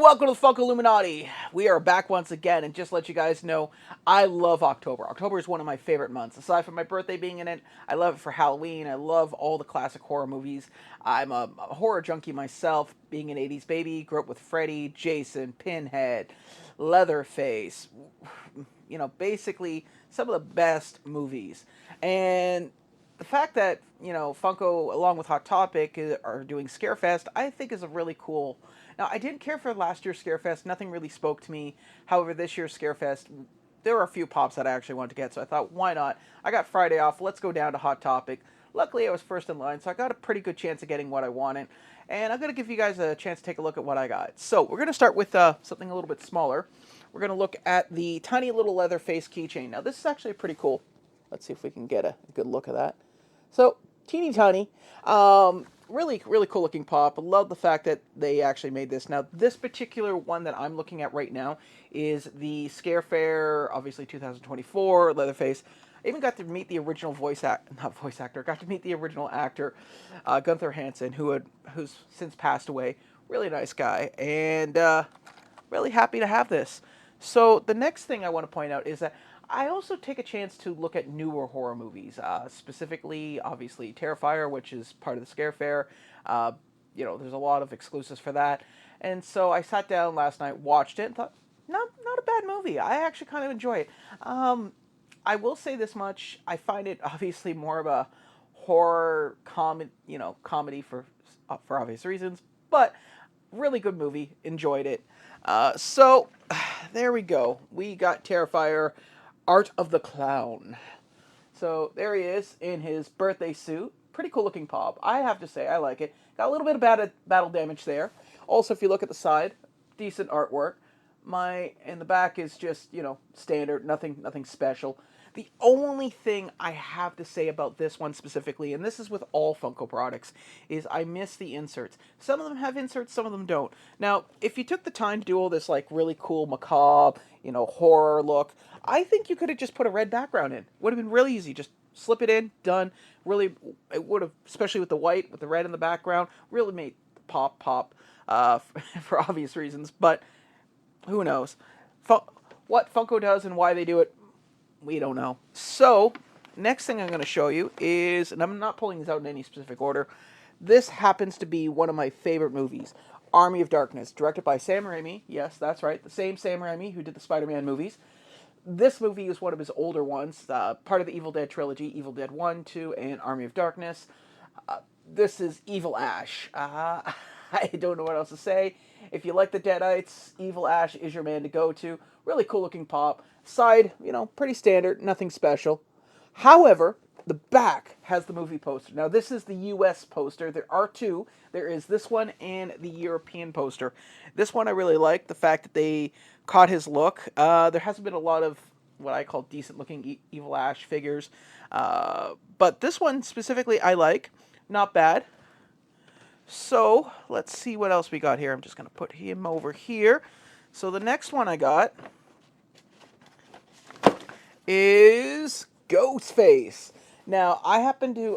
welcome to the Funko Illuminati. We are back once again, and just to let you guys know, I love October. October is one of my favorite months. Aside from my birthday being in it, I love it for Halloween. I love all the classic horror movies. I'm a horror junkie myself, being an 80s baby. Grew up with Freddy, Jason, Pinhead, Leatherface. You know, basically some of the best movies. And the fact that, Funko, along with Hot Topic, are doing Scarefest, I think is a really cool. Now, I didn't care for last year's Scarefest. Nothing really spoke to me. However, this year's Scarefest, there were a few pops that I actually wanted to get, so I thought, why not? I got Friday off. Let's go down to Hot Topic. Luckily, I was first in line, so I got a pretty good chance of getting what I wanted. And I'm going to give you guys a chance to take a look at what I got. So, we're going to start with something a little bit smaller. We're going to look at the tiny little Leatherface Keychain. Now, this is actually pretty cool. Let's see if we can get a good look at that. So, teeny tiny. Really, really cool looking pop. I love the fact that they actually made this. Now, this particular one that I'm looking at right now is the Scarefair, obviously 2024, Leatherface. I even got to meet the original got to meet the original actor, Gunther Hansen, who's since passed away. Really nice guy, and really happy to have this. So the next thing I want to point out is that I also take a chance to look at newer horror movies, specifically, obviously, Terrifier, which is part of the Scare Fair. There's a lot of exclusives for that. And so I sat down last night, watched it, and thought, not a bad movie. I actually kind of enjoy it. I will say this much. I find it obviously more of a horror comedy for obvious reasons, but really good movie. Enjoyed it. So there we go. We got Terrifier, Art of the Clown. So there he is in his birthday suit. Pretty cool looking pop. I have to say, I like it. Got a little bit of battle damage there. Also, if you look at the side, decent artwork. In the back is just, standard, nothing special. The only thing I have to say about this one specifically, and this is with all Funko products, is I miss the inserts. Some of them have inserts, some of them don't. Now, if you took the time to do all this like really cool macabre, horror look, I think you could have just put a red background in. Would have been really easy. Just slip it in, done. Really, it would have, especially with the white, with the red in the background, really made the pop, for obvious reasons. But who knows? What Funko does and why they do it, we don't know. So, next thing I'm going to show you is, and I'm not pulling these out in any specific order, this happens to be one of my favorite movies. Army of Darkness, directed by Sam Raimi. Yes, that's right, the same Sam Raimi who did the Spider-Man movies. This movie is one of his older ones, part of the Evil Dead trilogy, Evil Dead 1, 2, and Army of Darkness. This is Evil Ash. I don't know what else to say. If you like the Deadites, Evil Ash is your man to go to. Really cool looking pop. Side, pretty standard, nothing special. However, the back has the movie poster. Now, this is the US poster. There are two. There is this one and the European poster. This one I really like, the fact that they caught his look. There hasn't been a lot of what I call decent looking Evil Ash figures. But this one specifically I like. Not bad. So, let's see what else we got here. I'm just going to put him over here. So, the next one I got is Ghostface. Now, I happen to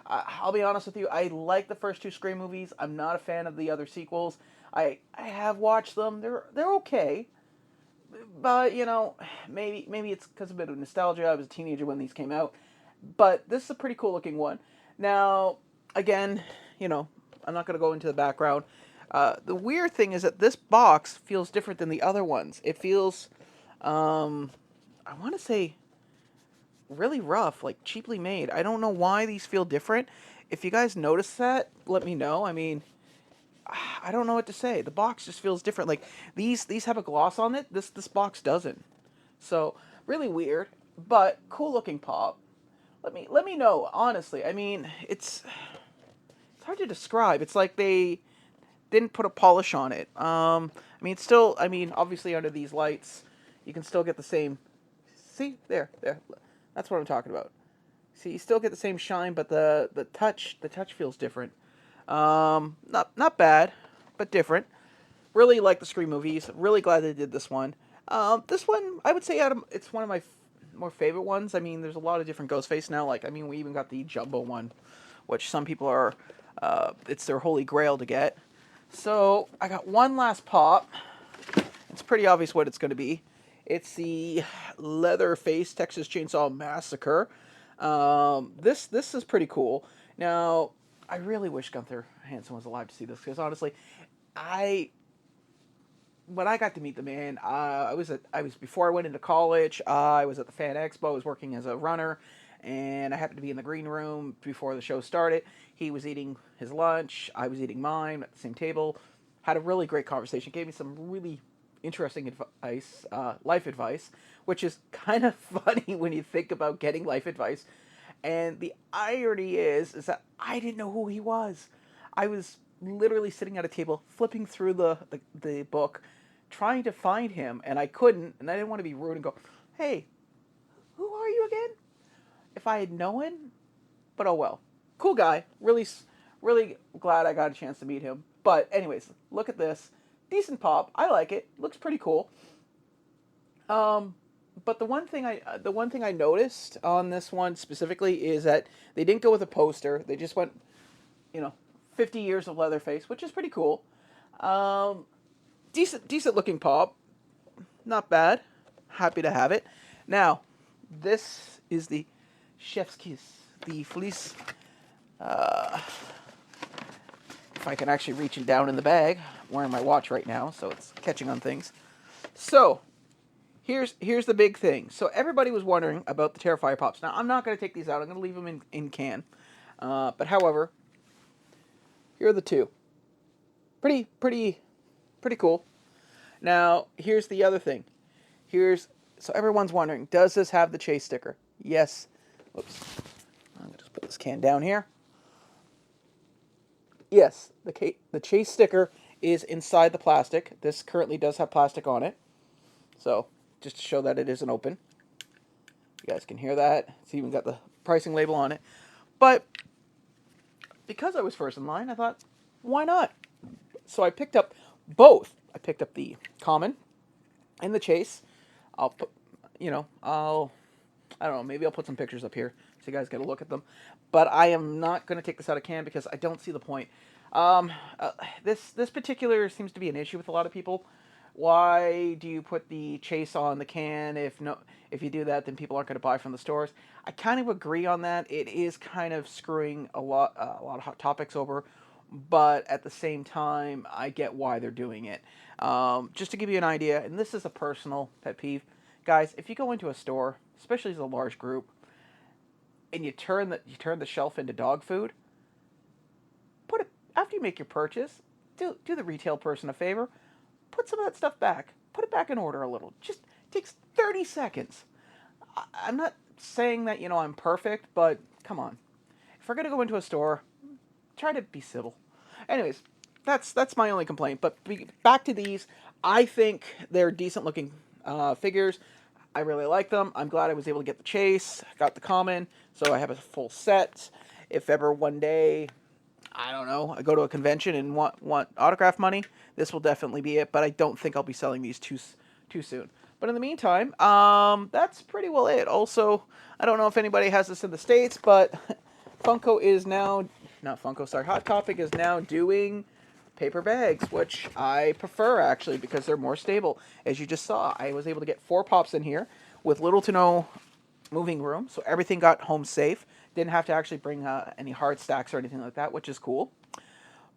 I'll be honest with you, I like the first two Scream movies. I'm not a fan of the other sequels. I have watched them. They're okay. But, maybe it's because of a bit of nostalgia. I was a teenager when these came out. But this is a pretty cool looking one. Now, again, I'm not going to go into the background. The weird thing is that this box feels different than the other ones. It feels, I want to say, really rough, like cheaply made. I don't know why these feel different. If you guys notice that, let me know. I mean, I don't know what to say. The box just feels different. Like these have a gloss on it. This box doesn't. So really weird, but cool looking pop. Let me know honestly. I mean, it's hard to describe. It's like they didn't put a polish on it. Obviously under these lights, you can still get the same. See there. That's what I'm talking about. See, you still get the same shine, but the touch feels different. Not bad, but different. Really like the Scream movies. Really glad they did this one. This one, I would say, it's one of my more favorite ones. I mean, there's a lot of different Ghostface now. We even got the Jumbo one, which some people are, it's their holy grail to get. So I got one last pop. It's pretty obvious what it's going to be. It's the Leatherface Texas Chainsaw Massacre. This is pretty cool. Now, I really wish Gunther Hansen was alive to see this because honestly, I when I got to meet the man, I was before I went into college. I was at the Fan Expo. I was working as a runner, and I happened to be in the green room before the show started. He was eating his lunch. I was eating mine at the same table. Had a really great conversation. Gave me some really interesting advice, life advice, which is kind of funny when you think about getting life advice. And the irony is that I didn't know who he was. I was literally sitting at a table, flipping through the book, trying to find him, and I couldn't. And I didn't want to be rude and go, "Hey, who are you again?" If I had known, but oh well. Cool guy. Really, really glad I got a chance to meet him. But anyways, look at this. Decent pop. I like it. Looks pretty cool. But the one thing I noticed on this one specifically is that they didn't go with a poster. They just went, you know, 50 years of Leatherface, which is pretty cool. Um, decent looking pop. Not bad. Happy to have it. Now, this is the chef's kiss, the fleece. Uh, if I can actually reach it down in the bag, I'm wearing my watch right now, so it's catching on things. So, here's the big thing. So everybody was wondering about the Terrifier Pops. Now, I'm not going to take these out. I'm going to leave them in can. But however, here are the two. Pretty cool. Now, here's the other thing. So everyone's wondering, does this have the chase sticker? Yes. Oops. I'm going to just put this can down here. Yes, the chase sticker is inside the plastic. This currently does have plastic on it. So, just to show that it isn't open. You guys can hear that. It's even got the pricing label on it. But, because I was first in line, I thought, why not? So I picked up both. I picked up the common and the chase. I'll put, I don't know, maybe I'll put some pictures up here so you guys get a look at them. But I am not going to take this out of can because I don't see the point. This particular seems to be an issue with a lot of people. Why do you put the chase on the can? If you do that, then people aren't going to buy from the stores. I kind of agree on that. It is kind of screwing a lot of hot topics over, but at the same time, I get why they're doing it. Just to give you an idea, and this is a personal pet peeve, guys. If you go into a store, especially as a large group, and you turn the shelf into dog food, put it after you make your purchase. Do the retail person a favor. Put some of that stuff back. Put it back in order a little. Just takes 30 seconds. I'm not saying that, I'm perfect, but come on. If we're going to go into a store, try to be civil. Anyways, that's my only complaint. But back to these. I think they're decent looking figures. I really like them. I'm glad I was able to get the chase. Got the common, so I have a full set. If ever one day, I don't know, I go to a convention and want autograph money, this will definitely be it. But I don't think I'll be selling these too soon. But in the meantime, that's pretty well it. Also, I don't know if anybody has this in the States, but Funko is now, not Funko, sorry, Hot Topic is now doing paper bags, which I prefer actually because they're more stable. As you just saw, I was able to get 4 pops in here with little to no moving room, so everything got home safe. Didn't have to actually bring any hard stacks or anything like that, which is cool.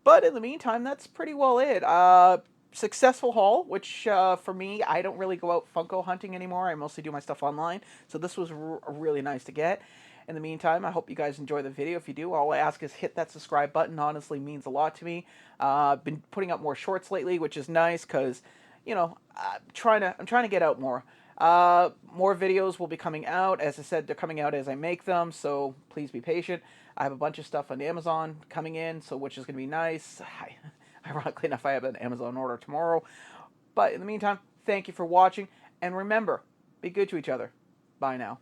But in the meantime, that's pretty well it. Successful haul, which for me, I don't really go out Funko hunting anymore. I mostly do my stuff online. So this was really nice to get. In the meantime, I hope you guys enjoy the video. If you do, all I ask is hit that subscribe button. Honestly, means a lot to me. I've been putting up more shorts lately, which is nice because, I'm trying to get out more. More videos will be coming out. As I said, they're coming out as I make them, so please be patient. I have a bunch of stuff on Amazon coming in, so which is going to be nice. Ironically enough, I have an Amazon order tomorrow. But in the meantime, thank you for watching, and remember, be good to each other. Bye now.